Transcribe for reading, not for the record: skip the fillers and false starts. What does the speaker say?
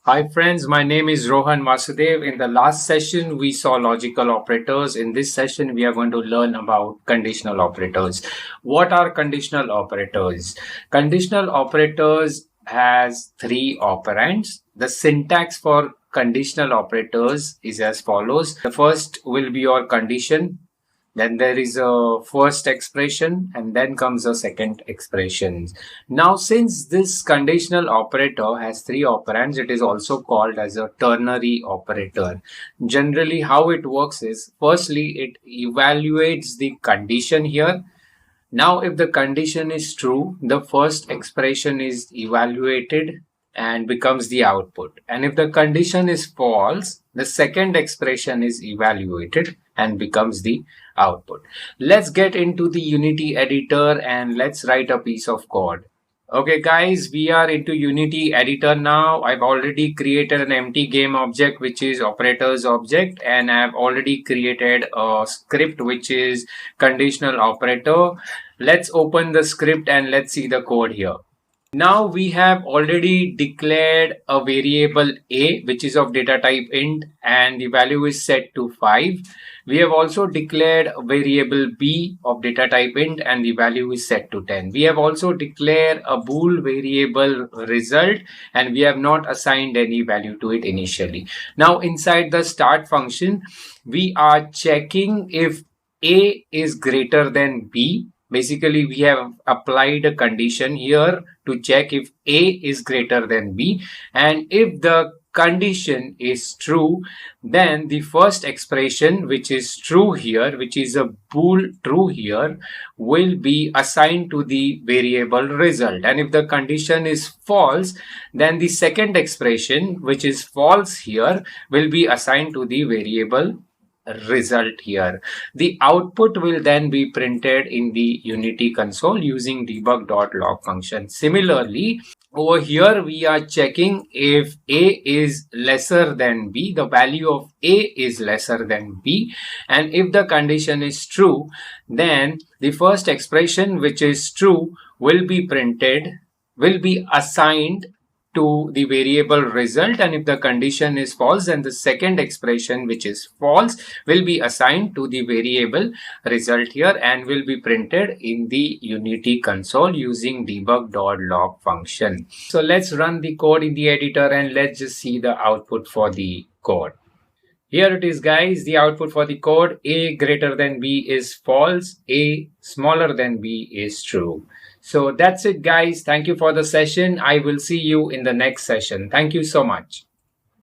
Hi friends, my name is Rohan Vasudev. In the last session, we saw logical operators. In this session, we are going to learn about conditional operators. What are conditional operators? Conditional operators has three operands. The syntax for conditional operators is as follows. The first will be your condition, then there is a first expression and then comes a second expression. Now, since this conditional operator has three operands, it is also called as a ternary operator. Generally, how it works is firstly, it evaluates the condition here. Now, if the condition is true, the first expression is evaluated and becomes the output. And if the condition is false, the second expression is evaluated and becomes the output. Let's get into the Unity editor and let's write a piece of code. Okay guys, we are into Unity editor now. I've already created an empty game object which is operators object, and I've already created a script which is conditional operator. Let's open the script and let's see the code here. Now we have already declared a variable a which is of data type int and the value is set to 5. We have also declared a variable b of data type int and the value is set to 10. We have also declared a bool variable result and we have not assigned any value to it initially. Now inside the start function, we are checking if a is greater than b. Basically, we have applied a condition here to check if A is greater than B. And if the condition is true, then the first expression, which is true here, which is a bool true here, will be assigned to the variable result. And if the condition is false, then the second expression, which is false here, will be assigned to the variable result here. The output will then be printed in the Unity console using debug.log function. Similarly, over here we are checking if A is lesser than B, the value of A is lesser than B, and if the condition is true, then the first expression, which is true, will be printed, will be assigned to the variable result, and if the condition is false, then the second expression, which is false, will be assigned to the variable result here and will be printed in the Unity console using debug.log function. So let's run the code in the editor and let's just see the output for the code. Here it is guys, the output for the code. A greater than B is false, A smaller than B is true. So that's it guys. Thank you for the session. I will see you in the next session. Thank you so much.